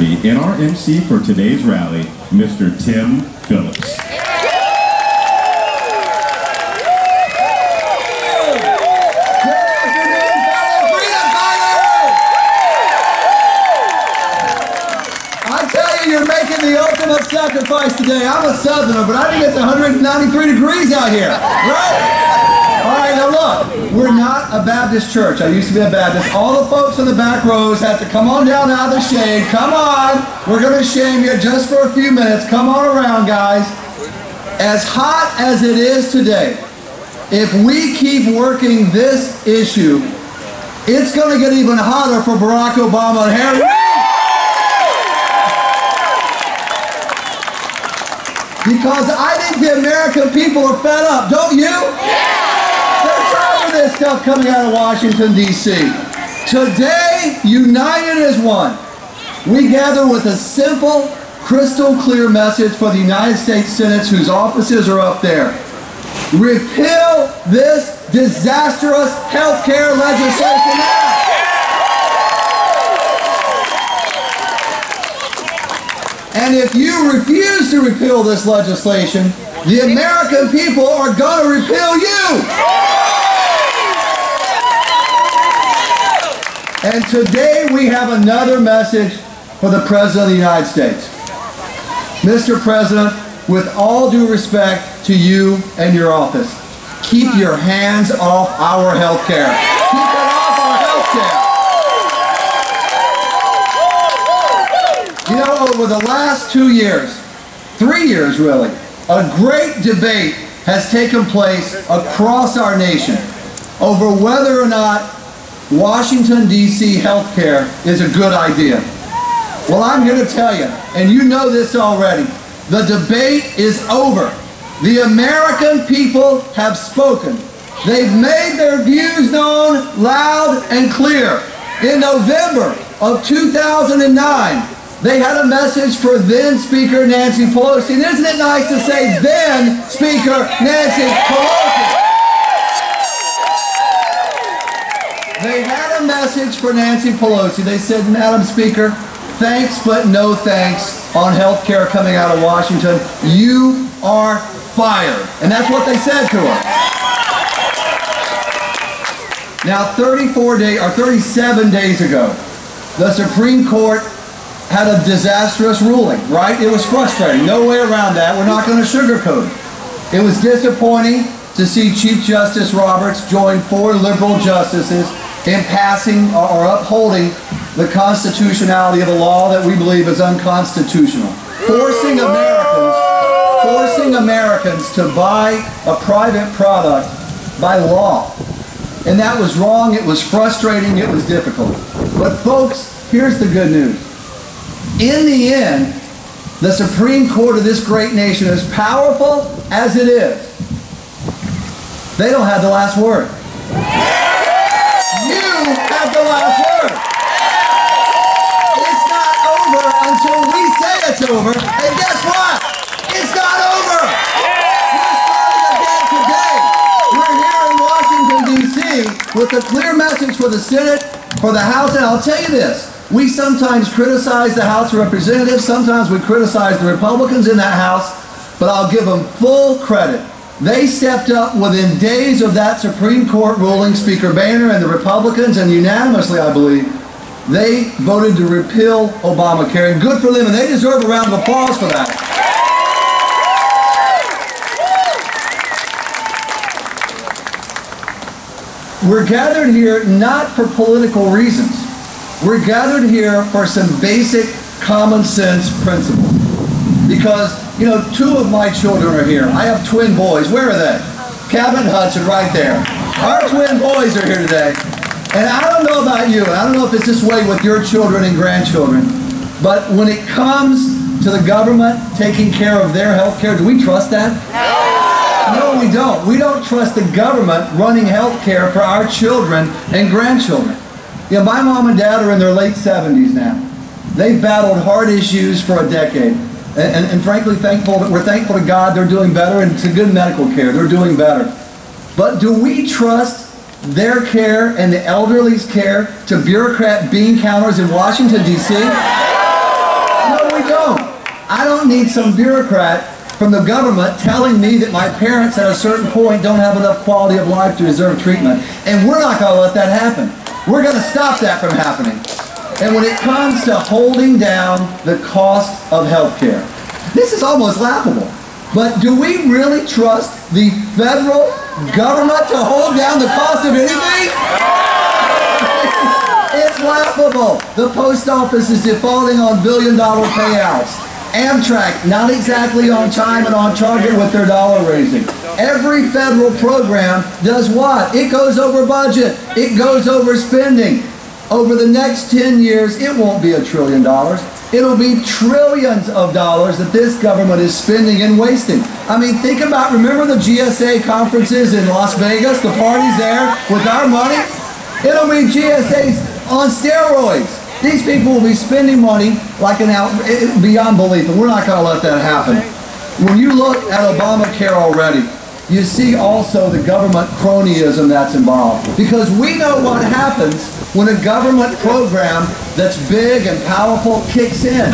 And our MC for today's rally, Mr. Tim Phillips. You're making the ultimate sacrifice today. I'm a Southerner, but I think it's 193 degrees out here, right? All right, now look, we're not a Baptist church. I used to be a Baptist. All the folks in the back rows have to come on down out of the shade. Come on. We're going to shame you just for a few minutes. Come on around, guys. As hot as it is today, if we keep working this issue, it's going to get even hotter for Barack Obama and Harry. Because I think the American people are fed up, don't you? Yeah! They're tired of this stuff coming out of Washington, D.C. Today, united as one, we gather with a simple, crystal clear message for the United States Senate, whose offices are up there. Repeal this disastrous health care legislation now! And if you refuse to repeal this legislation, the American people are going to repeal you. And today we have another message for the President of the United States. Mr. President, with all due respect to you and your office, keep your hands off our health care. Keep it off our health care. You know, over the last 2 years, 3 years really, a great debate has taken place across our nation over whether or not Washington, D.C. health care is a good idea. Well, I'm here to tell you, and you know this already, the debate is over. The American people have spoken. They've made their views known loud and clear. In November of 2009, they had a message for then Speaker Nancy Pelosi. And isn't it nice to say then Speaker Nancy Pelosi? They had a message for Nancy Pelosi. They said, Madam Speaker, thanks but no thanks on health care coming out of Washington. You are fired. And that's what they said to her. Now 37 days ago, the Supreme Court had a disastrous ruling, right? It was frustrating. No way around that. We're not going to sugarcoat it. It was disappointing to see Chief Justice Roberts join 4 liberal justices in passing or upholding the constitutionality of a law that we believe is unconstitutional. Forcing Americans to buy a private product by law. And that was wrong, it was frustrating, it was difficult. But folks, here's the good news. In the end, the Supreme Court of this great nation, as powerful as it is, they don't have the last word. You have the last word. It's not over until we say it's over. And guess what? It's not over. We're starting again today. We're here in Washington, D.C. with a clear message for the Senate, for the House, and I'll tell you this. We sometimes criticize the House of Representatives, sometimes we criticize the Republicans in that House, but I'll give them full credit. They stepped up within days of that Supreme Court ruling, Speaker Boehner and the Republicans, and unanimously, I believe, they voted to repeal Obamacare, and good for them, and they deserve a round of applause for that. We're gathered here not for political reasons. We're gathered here for some basic common sense principles. Because, you know, 2 of my children are here. I have twin boys. Where are they? Cabot and Hudson, right there. Our twin boys are here today. And I don't know about you, and I don't know if it's this way with your children and grandchildren, but when it comes to the government taking care of their health care, do we trust that? No, we don't. We don't trust the government running health care for our children and grandchildren. You know, my mom and dad are in their late 70s now. They've battled hard issues for a decade. And frankly, we're thankful to God they're doing better, and to good medical care. They're doing better. But do we trust their care and the elderly's care to bureaucrat bean counters in Washington, D.C.? we don't. I don't need some bureaucrat from the government telling me that my parents at a certain point don't have enough quality of life to deserve treatment. And we're not going to let that happen. We're going to stop that from happening. And when it comes to holding down the cost of health care, this is almost laughable. But do we really trust the federal government to hold down the cost of anything? It's laughable. The post office is defaulting on billion-dollar payouts. Amtrak, not exactly on time and on target with their dollar raising. Every federal program does what? It goes over budget. It goes over spending. Over the next 10 years, it won't be $1 trillion. It'll be trillions of dollars that this government is spending and wasting. I mean, think about, remember the GSA conferences in Las Vegas, the parties there with our money? It'll be GSAs on steroids. These people will be spending money like beyond belief, and we're not going to let that happen. When you look at Obamacare already, you see also the government cronyism that's involved. Because we know what happens when a government program that's big and powerful kicks in.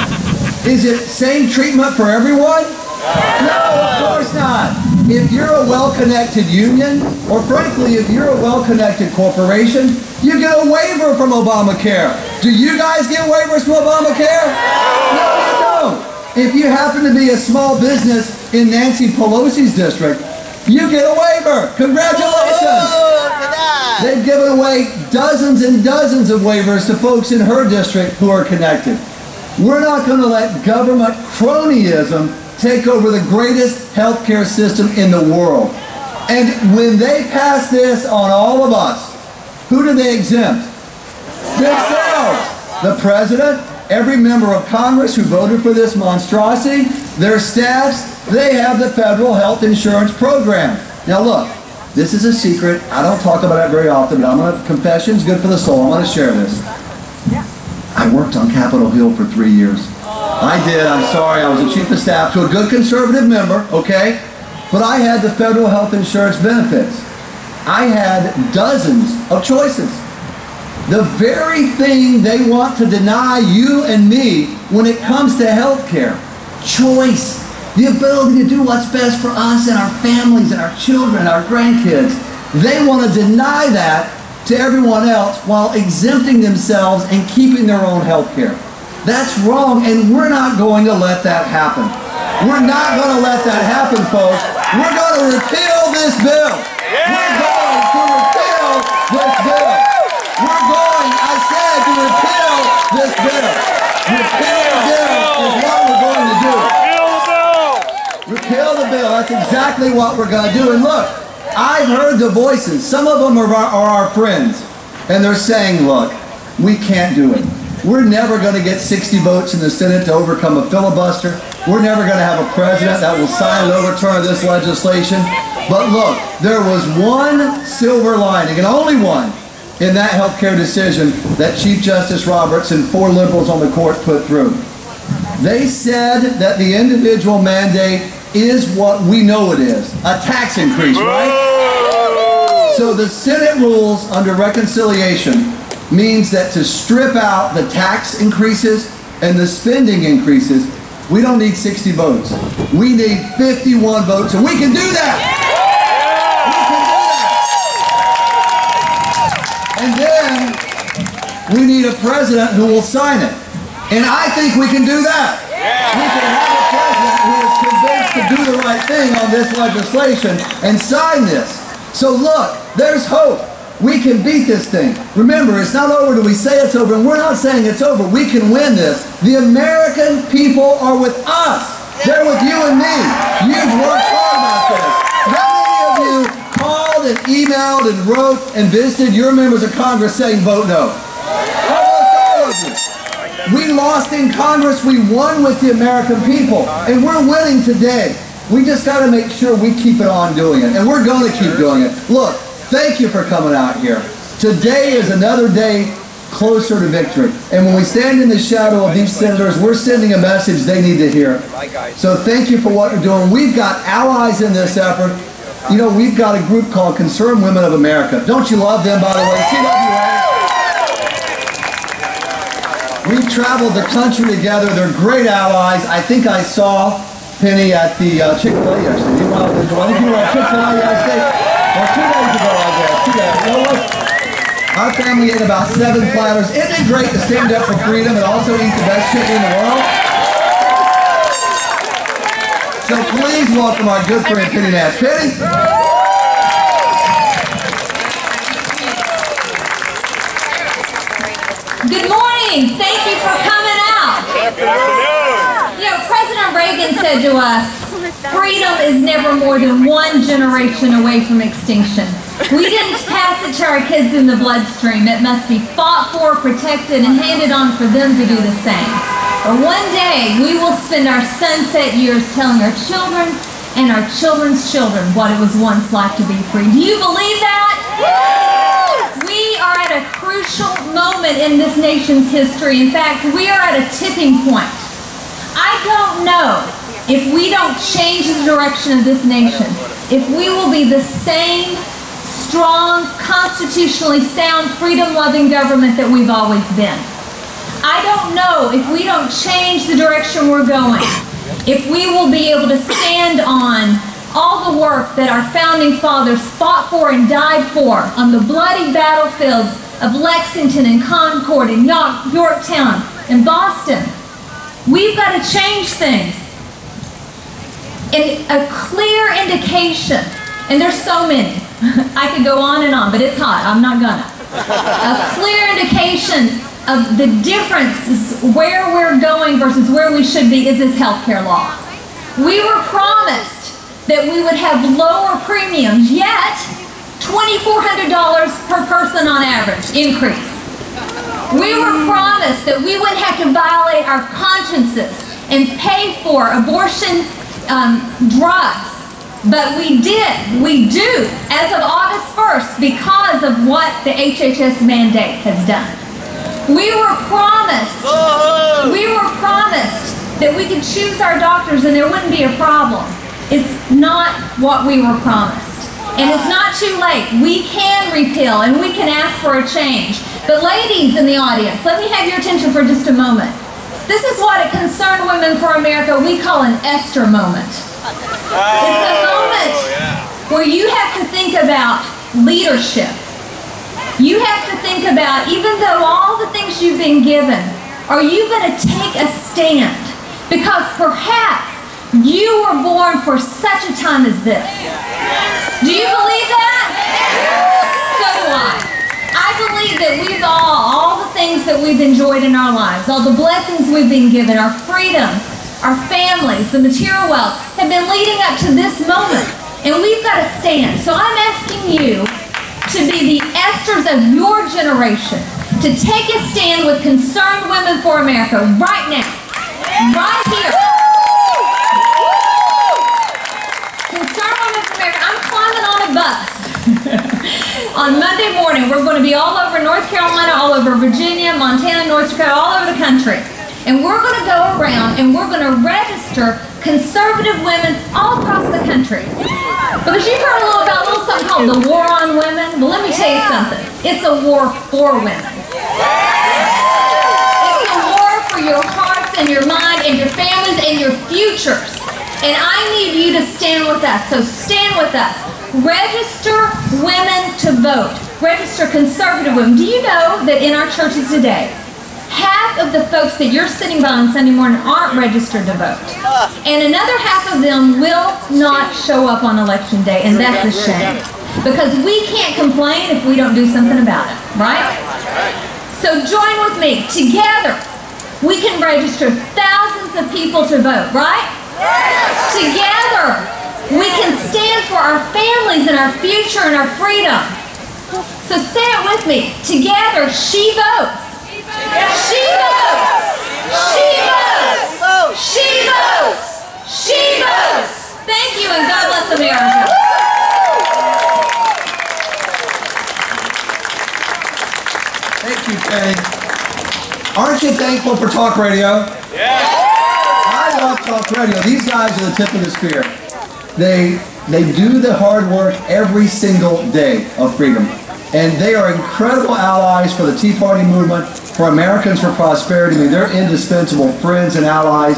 Is it same treatment for everyone? No, of course not. If you're a well-connected union, or frankly, if you're a well-connected corporation, you get a waiver from Obamacare. Do you guys get waivers from Obamacare? No, you don't. If you happen to be a small business in Nancy Pelosi's district, you get a waiver. Congratulations. They've given away dozens and dozens of waivers to folks in her district who are connected. We're not going to let government cronyism take over the greatest healthcare system in the world. And when they pass this on all of us, who do they exempt? Themselves. The president, every member of Congress who voted for this monstrosity, their staffs, they have the federal health insurance program. Now look, this is a secret. I don't talk about it very often, but I'm going to, confession's good for the soul. I'm going to share this. I worked on Capitol Hill for 3 years. I did, I'm sorry, I was the chief of staff to a good conservative member, okay? But I had the federal health insurance benefits. I had dozens of choices. The very thing they want to deny you and me when it comes to health care, choice, the ability to do what's best for us and our families and our children, our grandkids. They want to deny that to everyone else while exempting themselves and keeping their own health care. That's wrong, and we're not going to let that happen. We're not going to let that happen, folks. We're going to repeal this bill. We're going to repeal this bill. We're going, I said, to repeal this bill. Repeal the bill is what we're going to do. Repeal the bill. That's exactly what we're going to do. And look, I've heard the voices. Some of them are our friends. And they're saying, look, we can't do it. We're never going to get 60 votes in the Senate to overcome a filibuster. We're never going to have a president that will sign an overturn of this legislation. But look, there was one silver lining, and only one, in that health care decision that Chief Justice Roberts and 4 liberals on the court put through. They said that the individual mandate is what we know it is, a tax increase, right? So the Senate rules under reconciliation means that to strip out the tax increases and the spending increases, we don't need 60 votes. We need 51 votes, and we can do that. We can do that. And then we need a president who will sign it. And I think we can do that. We can have a president who is convinced to do the right thing on this legislation and sign this. So look, there's hope. We can beat this thing. Remember, it's not over till we say it's over, and we're not saying it's over. We can win this. The American people are with us. They're with you and me. You've worked hard about this. How many of you called and emailed and wrote and visited your members of Congress saying vote no? Almost all of you. We lost in Congress. We won with the American people, and we're winning today. We just got to make sure we keep it on doing it, and we're going to keep doing it. Look, thank you for coming out here. Today is another day closer to victory. And when we stand in the shadow of these senators, we're sending a message they need to hear. So thank you for what you're doing. We've got allies in this effort. You know, we've got a group called Concerned Women of America. Don't you love them, by the way? See, love you, right? We've traveled the country together. They're great allies. I think I saw Penny at the Chick-fil-A yesterday. You went out there, I think you were at Chick-fil-A yesterday. Well, 2 days ago, I guess. 2 days. You know what? Our family ate about 7 platters. Isn't it great to stand up for freedom and also eat the best chicken in the world? So please welcome our good friend Penny Nash. Penny? Good morning. Thank you for coming out. You know, President Reagan said to us, freedom is never more than 1 generation away from extinction. We didn't pass it to our kids in the bloodstream. It must be fought for, protected, and handed on for them to do the same. Or one day, we will spend our sunset years telling our children and our children's children what it was once like to be free. Do you believe that? We are at a crucial moment in this nation's history. In fact, we are at a tipping point. I don't know if we don't change the direction of this nation, if we will be the same strong, constitutionally sound, freedom-loving government that we've always been. I don't know if we don't change the direction we're going, if we will be able to stand on all the work that our founding fathers fought for and died for on the bloody battlefields of Lexington and Concord and Yorktown and Boston. We've got to change things. And a clear indication, and there's so many, I could go on and on, but it's hot, I'm not gonna. A clear indication of the difference where we're going versus where we should be is this health care law. We were promised that we would have lower premiums, yet $2,400 per person on average increase. We were promised that we wouldn't have to violate our consciences and pay for abortion drugs, but we did. We do as of August 1st because of what the HHS mandate has done. We were promised that we could choose our doctors and there wouldn't be a problem. It's not what we were promised. And it's not too late. We can repeal and we can ask for a change. But ladies in the audience, let me have your attention for just a moment. This is what at Concerned Women for America we call an Esther moment. It's a moment where you have to think about leadership. You have to think about, even though all the things you've been given, are you going to take a stand? Because perhaps you were born for such a time as this. Do you believe that? So do I. I believe that we've all the things that we've enjoyed in our lives, all the blessings we've been given, our freedom, our families, the material wealth, have been leading up to this moment. And we've got to stand. So I'm asking you to be the Esthers of your generation, to take a stand with Concerned Women for America right now, right here. Concerned Women for America, I'm climbing on a bus. On Monday morning, we're going to be all over North Carolina, all over Virginia, Montana, North Dakota, all over the country. And we're going to go around and we're going to register conservative women all across the country. Because you've heard about something called the war on women. Well, let me tell you something. It's a war for women. It's a war for your hearts and your mind and your families and your futures. And I need you to stand with us. So stand with us. Register women to vote. Register conservative women. Do you know that in our churches today, half of the folks that you're sitting by on Sunday morning aren't registered to vote. And another half of them will not show up on election day, and that's a shame. Because we can't complain if we don't do something about it, right? So join with me. Together, we can register thousands of people to vote, right? Together, we can stand for our families and our future and our freedom. So say it with me. Together, she votes. She votes! She votes! She votes! She votes! Thank you and God bless America. Thank you, Penny. Aren't you thankful for talk radio? Yeah. I love talk radio. These guys are the tip of the spear. They do the hard work every single day of freedom. And they are incredible allies for the Tea Party movement. for Americans for Prosperity. I mean, they're indispensable friends and allies.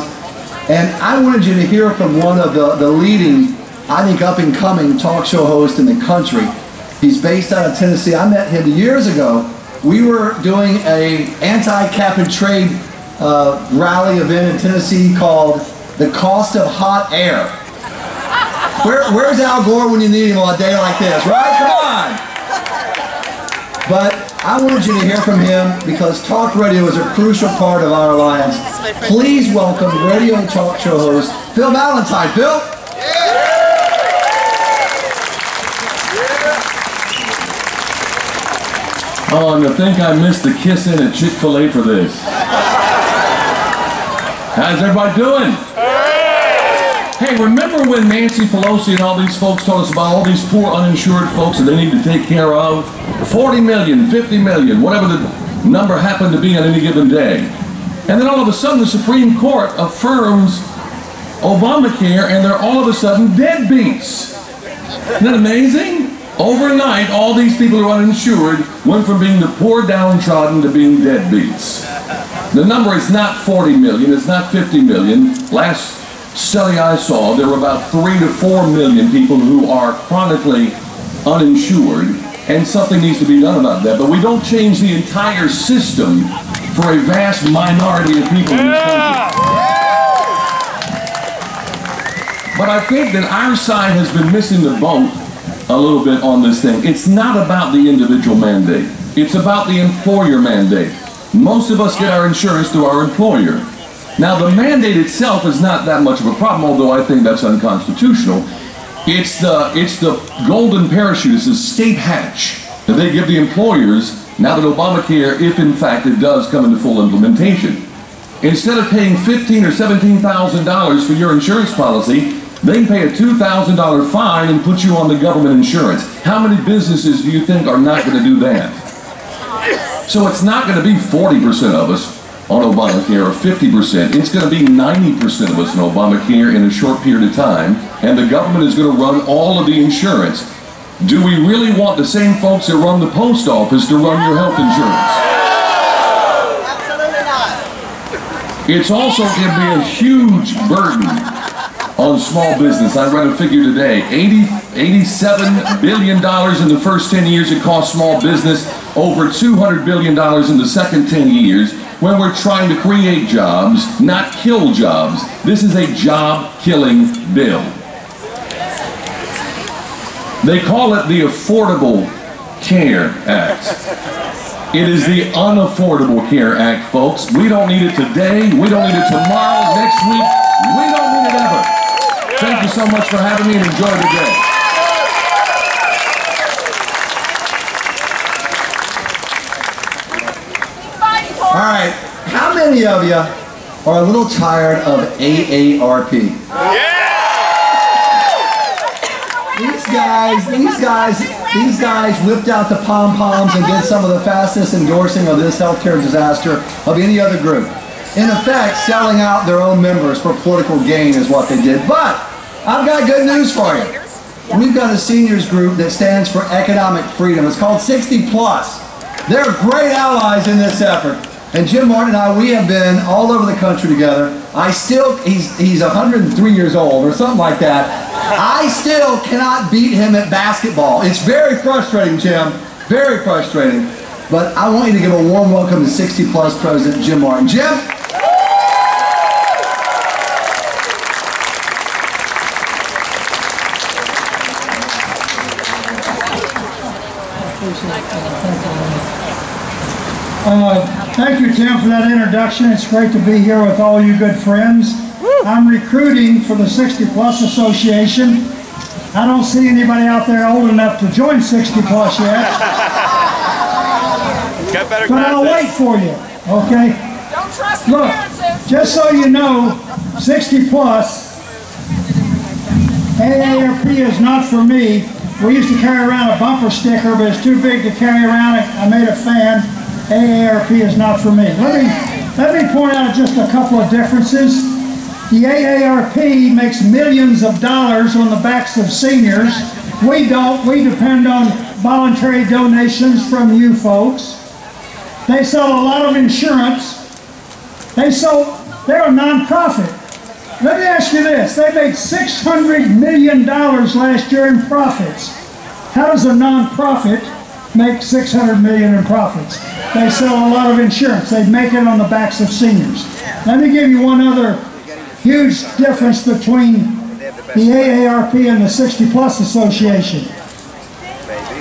And I wanted you to hear from one of the leading, I think, up-and-coming talk show hosts in the country. He's based out of Tennessee. I met him years ago. We were doing a anti-cap-and-trade rally event in Tennessee called The Cost of Hot Air. Where's Al Gore when you need him on a day like this, right? Come on! But I wanted you to hear from him because talk radio is a crucial part of our alliance. Please welcome radio and talk show host Phil Valentine. Phil? Oh, and to think I missed the kiss-in at Chick-fil-A for this. How's everybody doing? Hey, remember when Nancy Pelosi and all these folks told us about all these poor uninsured folks that they need to take care of? 40 million, 50 million, whatever the number happened to be on any given day. And then all of a sudden the Supreme Court affirms Obamacare and they're all of a sudden deadbeats. Isn't that amazing? Overnight, all these people who are uninsured went from being the poor downtrodden to being deadbeats. The number is not 40 million, it's not 50 million. Last study I saw, there were about 3 to 4 million people who are chronically uninsured, and something needs to be done about that. But we don't change the entire system for a vast minority of people in this country. But I think that our side has been missing the boat a little bit on this thing. It's not about the individual mandate. It's about the employer mandate. Most of us get our insurance through our employer. Now, the mandate itself is not that much of a problem, although I think that's unconstitutional. It's the golden parachute, it's the state hatch that they give the employers now that Obamacare, if in fact it does come into full implementation. Instead of paying $15,000 or $17,000 for your insurance policy, they can pay a $2,000 fine and put you on the government insurance. How many businesses do you think are not going to do that? So it's not going to be 40% of us on Obamacare or 50%. It's going to be 90% of us on Obamacare in a short period of time, and the government is going to run all of the insurance. Do we really want the same folks that run the post office to run your health insurance? Absolutely not. It's also going to be a huge burden on small business. I read a figure today, $87 billion in the first 10 years it cost small business, over $200 billion in the second 10 years, when we're trying to create jobs, not kill jobs. This is a job-killing bill. They call it the Affordable Care Act. It is the Unaffordable Care Act, folks. We don't need it today, we don't need it tomorrow, next week, we don't need it ever. Thank you so much for having me and enjoy the day. All right, how many of you are a little tired of AARP? Yeah! These guys whipped out the pom-poms and did some of the fastest endorsing of this healthcare disaster of any other group. In effect, selling out their own members for political gain is what they did. But I've got good news for you. We've got a seniors group that stands for economic freedom. It's called 60 Plus. They're great allies in this effort. And Jim Martin and I, we have been all over the country together. He's 103 years old or something like that. I still cannot beat him at basketball. It's very frustrating, Jim. Very frustrating. But I want you to give a warm welcome to 60 Plus President Jim Martin. Jim? Thank you, Tim, for that introduction. It's great to be here with all you good friends. I'm recruiting for the 60 Plus Association. I don't see anybody out there old enough to join 60 Plus yet. But I'll wait for you, okay? Don't trust your Look, parents. just so you know, 60 Plus, AARP is not for me. We used to carry around a bumper sticker, but it's too big to carry around. I made a fan. AARP is not for me. Let me point out just a couple of differences. The AARP makes millions of dollars on the backs of seniors. We don't. We depend on voluntary donations from you folks. They sell a lot of insurance. They're a nonprofit. Let me ask you this. They made $600 million last year in profits. How does a nonprofit make $600 million in profits? They sell a lot of insurance. They make it on the backs of seniors. Let me give you one other huge difference between the AARP and the 60 Plus Association.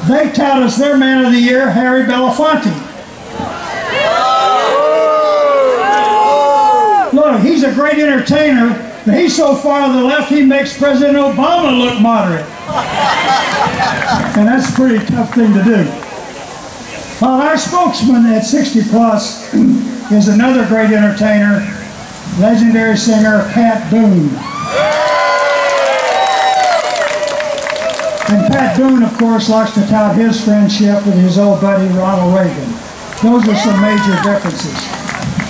They tout as their man of the year, Harry Belafonte. Look, he's a great entertainer, but he's so far to the left he makes President Obama look moderate. And that's a pretty tough thing to do. Well, our spokesman at 60 Plus is another great entertainer, legendary singer Pat Boone. And Pat Boone, of course, likes to tout his friendship with his old buddy Ronald Reagan. Those are some major differences.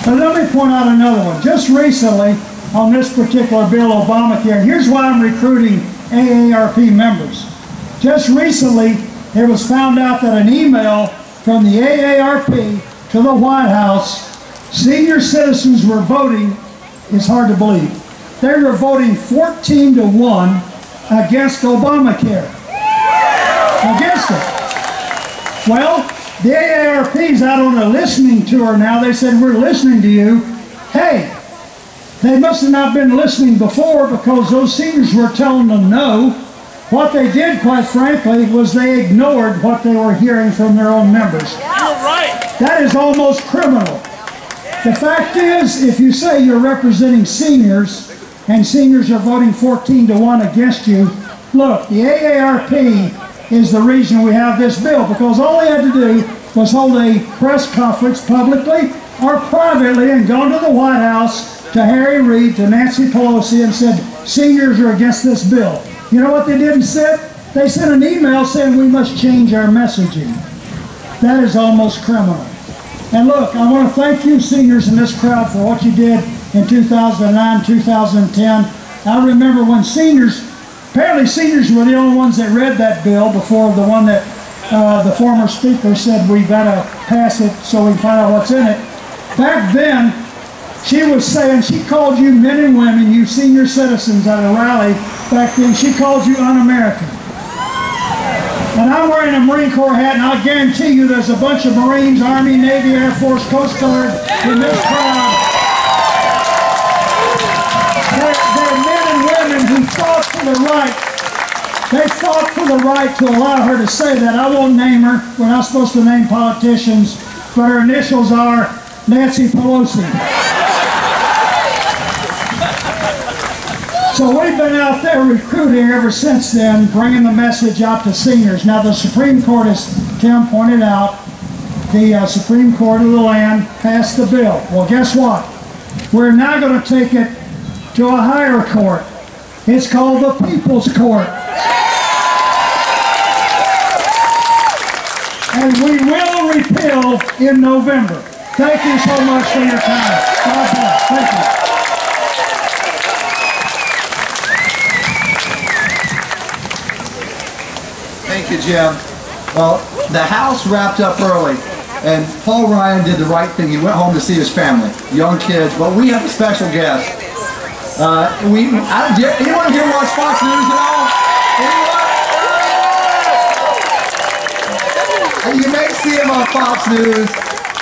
But let me point out another one. Just recently, on this particular bill, Obamacare, here's why I'm recruiting AARP members. Just recently, it was found out that an email from the AARP to the White House, senior citizens were voting, it's hard to believe, they were voting 14-1 against Obamacare. Against it. Well, the AARP's out on a listening tour now. They said, we're listening to you. Hey, they must have not been listening before because those seniors were telling them no. What they did, quite frankly, was they ignored what they were hearing from their own members. You're right. That is almost criminal. The fact is, if you say you're representing seniors and seniors are voting 14-1 against you, look, the AARP is the reason we have this bill, because all they had to do was hold a press conference publicly or privately and gone to the White House, to Harry Reid, to Nancy Pelosi, and said, seniors are against this bill. You know what they did instead? They sent an email saying we must change our messaging. That is almost criminal. And look, I want to thank you seniors in this crowd for what you did in 2009, 2010. I remember when apparently seniors were the only ones that read that bill before the one that the former speaker said we got to pass it so we can find out what's in it. Back then, she was saying, she called you men and women, you senior citizens at a rally back then, she called you un-American. And I'm wearing a Marine Corps hat, and I guarantee you there's a bunch of Marines, Army, Navy, Air Force, Coast Guard in this crowd. They're men and women who fought for the right. They fought for the right to allow her to say that. I won't name her. We're not supposed to name politicians, but her initials are Nancy Pelosi. So we've been out there recruiting ever since then, bringing the message out to seniors. Now the Supreme Court, as Tim pointed out, the Supreme Court of the land passed the bill. Well, guess what? We're now going to take it to a higher court. It's called the People's Court. And we will repeal in November. Thank you so much for your time. God bless. Thank you. Thank you, Jim. Well, the House wrapped up early, and Paul Ryan did the right thing. He went home to see his family, young kids. But we have a special guest. Anyone here watch Fox News at all? Anyone? You may see him on Fox News.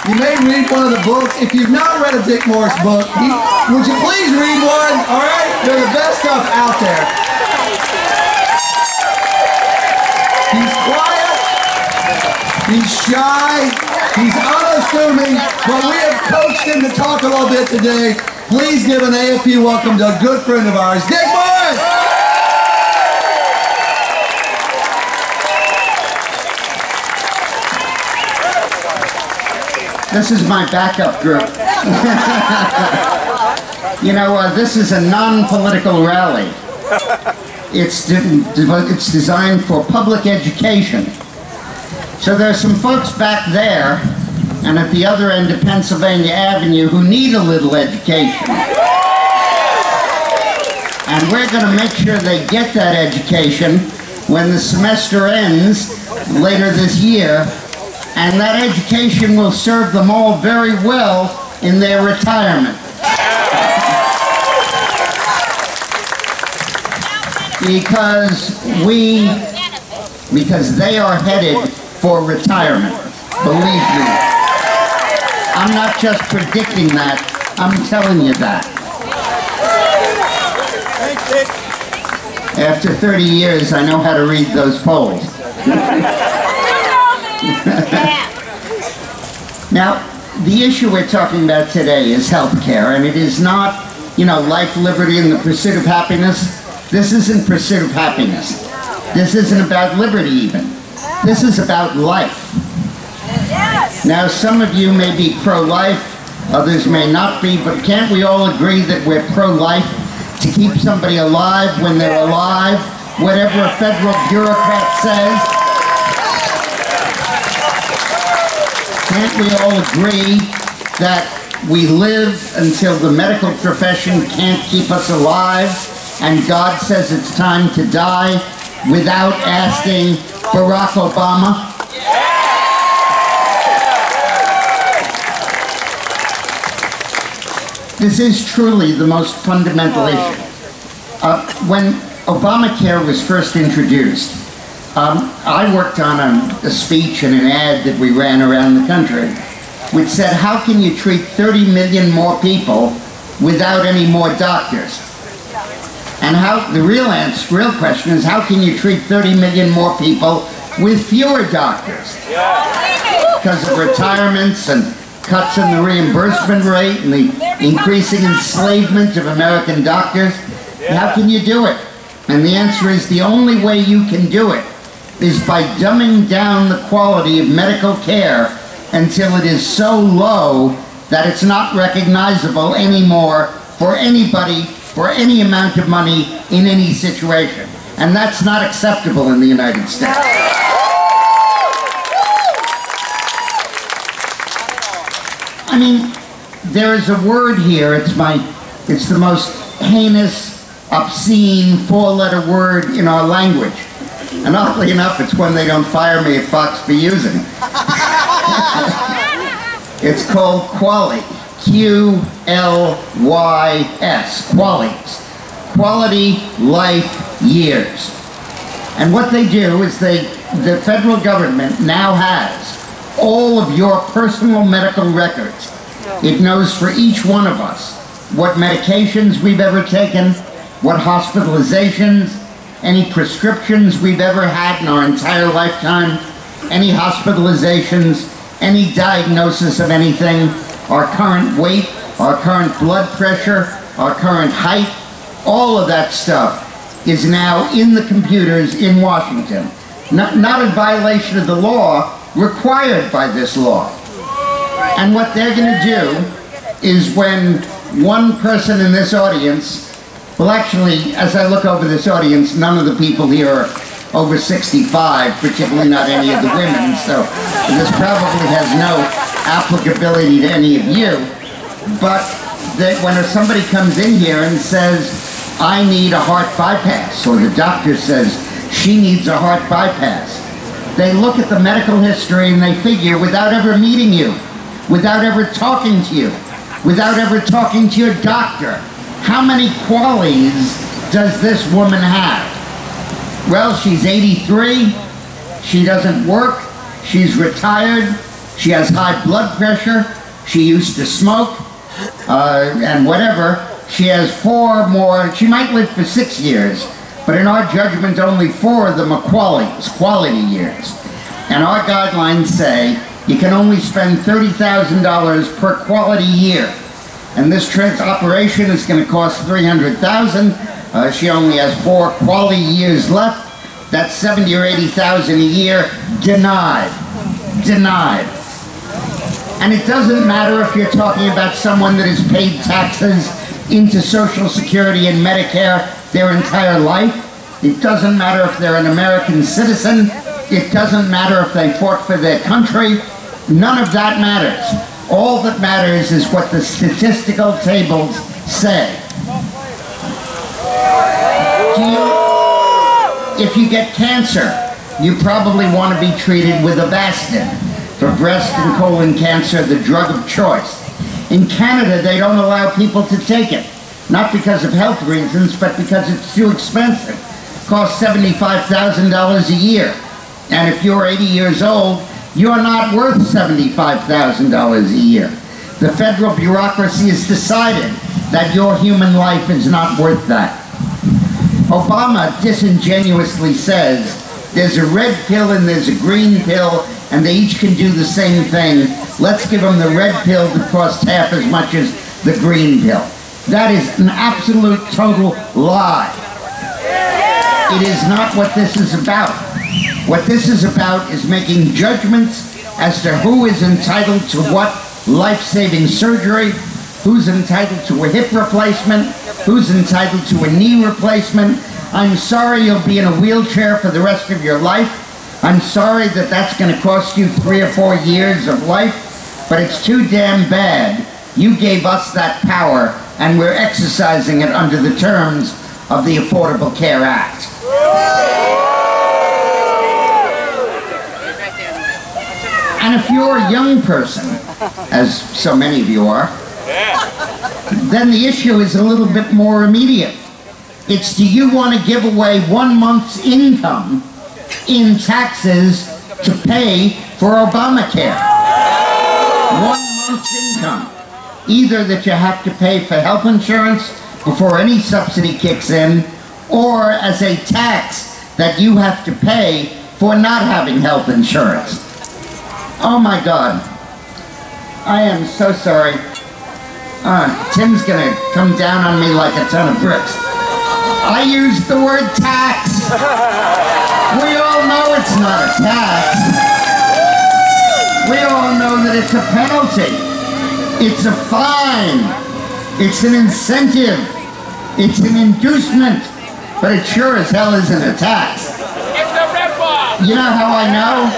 You may read one of the books. If you've not read a Dick Morris book, would you please read one? All right? They're the best stuff out there. He's quiet, he's shy, he's unassuming, but we have coached him to talk a little bit today. Please give an AFP welcome to a good friend of ours, Dick Morris! This is my backup group. You know, this is a non-political rally. It's designed for public education. So there's some folks back there and at the other end of Pennsylvania Avenue who need a little education. And we're going to make sure they get that education when the semester ends later this year. And that education will serve them all very well in their retirement. Because they are headed for retirement. Believe me. I'm not just predicting that, I'm telling you that. After 30 years, I know how to read those polls. Now, the issue we're talking about today is health care, and it is not, life, liberty, and the pursuit of happiness. This isn't pursuit of happiness. This isn't about liberty even. This is about life. Now, some of you may be pro-life, others may not be, but can't we all agree that we're pro-life to keep somebody alive when they're alive, whatever a federal bureaucrat says? Can't we all agree that we live until the medical profession can't keep us alive, and God says it's time to die without asking Barack Obama? This is truly the most fundamental issue. When Obamacare was first introduced, I worked on a speech and an ad that we ran around the country, which said, how can you treat 30 million more people without any more doctors? And the real question is, how can you treat 30 million more people with fewer doctors? Because of retirements and cuts in the reimbursement rate and the increasing enslavement of American doctors. How can you do it? And the answer is, the only way you can do it is by dumbing down the quality of medical care until it is so low that it's not recognizable anymore for anybody, for any amount of money, in any situation. And that's not acceptable in the United States. I mean, there is a word here, it's the most heinous, obscene, four-letter word in our language. And oddly enough, it's one they don't fire me at Fox for using. It's called QLYS. Q-L-Y-S. QLYS. Quality Life Years. And what they do is the federal government now has all of your personal medical records. It knows for each one of us what medications we've ever taken, what hospitalizations, any prescriptions we've ever had in our entire lifetime, any hospitalizations, any diagnosis of anything, our current weight, our current blood pressure, our current height, all of that stuff is now in the computers in Washington. Not in violation of the law, required by this law. And what they're going to do is, when one person in this audience, well, actually, as I look over this audience, none of the people here are over 65, particularly not any of the women, so this probably has no applicability to any of you. But when somebody comes in here and says, I need a heart bypass, or the doctor says she needs a heart bypass, they look at the medical history and they figure, without ever meeting you, without ever talking to you, without ever talking to your doctor, how many qualities does this woman have? Well, she's 83, she doesn't work, she's retired, she has high blood pressure, she used to smoke, and whatever. She has 4 more, she might live for 6 years, but in our judgment, only 4 of them are quality years. And our guidelines say you can only spend $30,000 per quality year. And this operation is going to cost $300,000. She only has 4 quality years left. That's $70,000 or $80,000 a year. Denied. Denied. And it doesn't matter if you're talking about someone that has paid taxes into Social Security and Medicare their entire life. It doesn't matter if they're an American citizen. It doesn't matter if they fought for their country. None of that matters. All that matters is what the statistical tables say. If you get cancer, you probably want to be treated with Avastin. for breast and colon cancer, the drug of choice. In Canada, they don't allow people to take it. Not because of health reasons, but because it's too expensive. It costs $75,000 a year. And if you're 80 years old, you're not worth $75,000 a year. The federal bureaucracy has decided that your human life is not worth that. Obama disingenuously says there's a red pill and there's a green pill, and they each can do the same thing. Let's give them the red pill that costs half as much as the green pill. That is an absolute total lie. It is not what this is about. What this is about is making judgments as to who is entitled to what life-saving surgery, who's entitled to a hip replacement, who's entitled to a knee replacement. I'm sorry you'll be in a wheelchair for the rest of your life. I'm sorry that that's going to cost you 3 or 4 years of life, but it's too damn bad. You gave us that power, and we're exercising it under the terms of the Affordable Care Act. And if you're a young person, as so many of you are, then the issue is a little bit more immediate. It's, do you want to give away 1 month's income in taxes to pay for Obamacare? 1 month's income. Either that you have to pay for health insurance before any subsidy kicks in, or as a tax that you have to pay for not having health insurance. Oh my God. I am so sorry. Tim's gonna come down on me like a ton of bricks. I used the word tax. We all know it's not a tax. We all know that it's a penalty. It's a fine. It's an incentive. It's an inducement. But it sure as hell isn't a tax. You know how I know?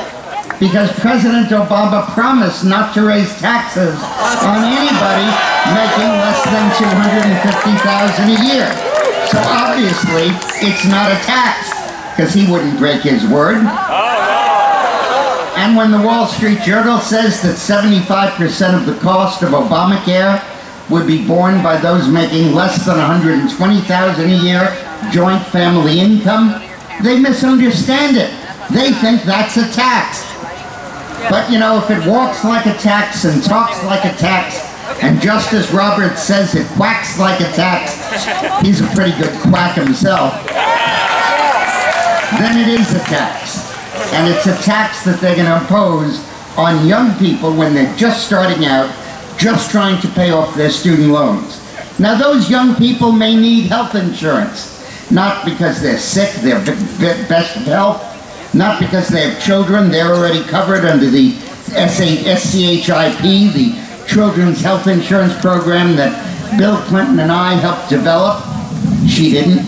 Because President Obama promised not to raise taxes on anybody making less than $250,000 a year. So obviously, it's not a tax, because he wouldn't break his word. And when the Wall Street Journal says that 75% of the cost of Obamacare would be borne by those making less than $120,000 a year joint family income, they misunderstand it. They think that's a tax. But you know, if it walks like a tax and talks like a tax, and Justice Roberts says it quacks like a tax, he's a pretty good quack himself, then it is a tax. And it's a tax that they're going to impose on young people when they're just starting out, just trying to pay off their student loans. Now those young people may need health insurance, not because they're sick, they're best of health, not because they have children, they're already covered under the SCHIP, the Children's Health Insurance Program that Bill Clinton and I helped develop. She didn't.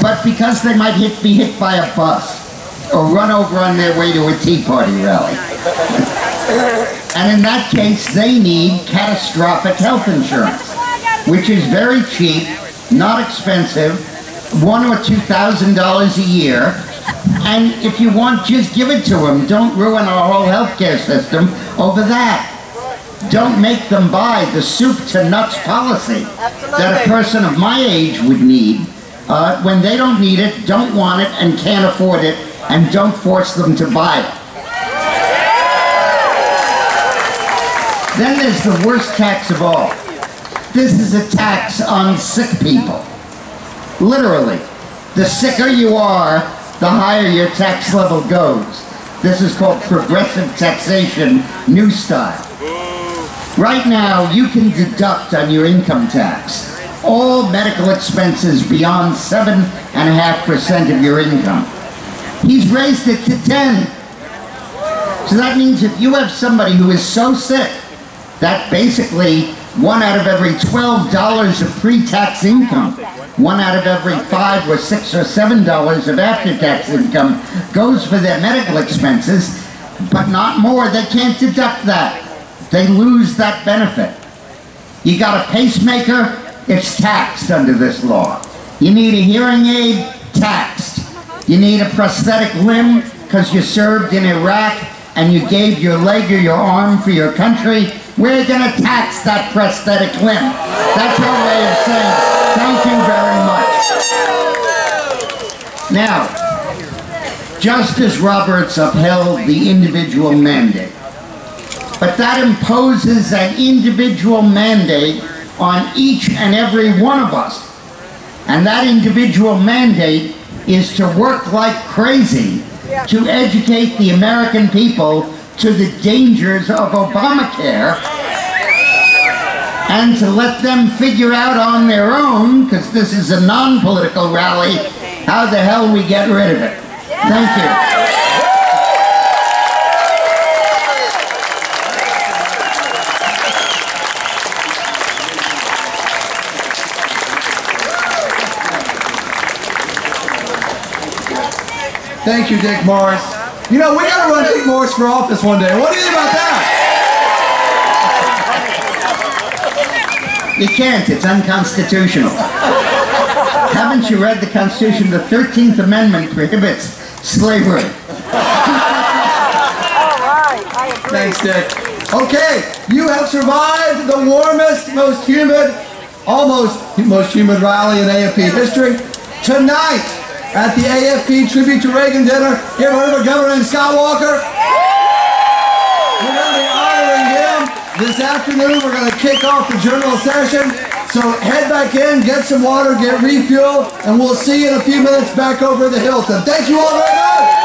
But because they might be hit by a bus or run over on their way to a Tea Party rally. And in that case, they need catastrophic health insurance, which is very cheap, not expensive, $1,000 or $2,000 a year. And if you want, just give it to them. Don't ruin our whole healthcare system over that. Don't make them buy the soup to nuts policy that a person of my age would need when they don't need it, don't want it, and can't afford it, and don't force them to buy it. Then there's the worst tax of all. This is a tax on sick people. Literally. The sicker you are, the higher your tax level goes. This is called progressive taxation, new style. Right now, you can deduct on your income tax all medical expenses beyond 7.5% of your income. He's raised it to 10. So that means if you have somebody who is so sick that basically 1 out of every $12 of pre-tax income, 1 out of every $5 or $6 or $7 of after-tax income goes for their medical expenses, but not more, they can't deduct that. They lose that benefit. You got a pacemaker, it's taxed under this law. You need a hearing aid, taxed. You need a prosthetic limb, because you served in Iraq and you gave your leg or your arm for your country, we're going to tax that prosthetic limb. That's our way of saying thank you very much. Now, Justice Roberts upheld the individual mandate. But that imposes an individual mandate on each and every one of us. And that individual mandate is to work like crazy to educate the American people to the dangers of Obamacare and to let them figure out on their own, because this is a non-political rally, how the hell we get rid of it. Thank you. Thank you, Dick Morris. You know, we gotta run Dick Morris for office one day. What do you think about that? You can't, it's unconstitutional. Haven't you read the Constitution? The 13th Amendment prohibits slavery. Thanks, Dick. Okay, you have survived the warmest, most humid, almost most humid rally in AFP history. Tonight, at the AFP Tribute to Reagan dinner, you ever heard of a governor named Scott Walker? We're going to be honoring him this afternoon. We're going to kick off the general session. So head back in, get some water, get refueled, and we'll see you in a few minutes back over at the Hilton. Thank you all very much.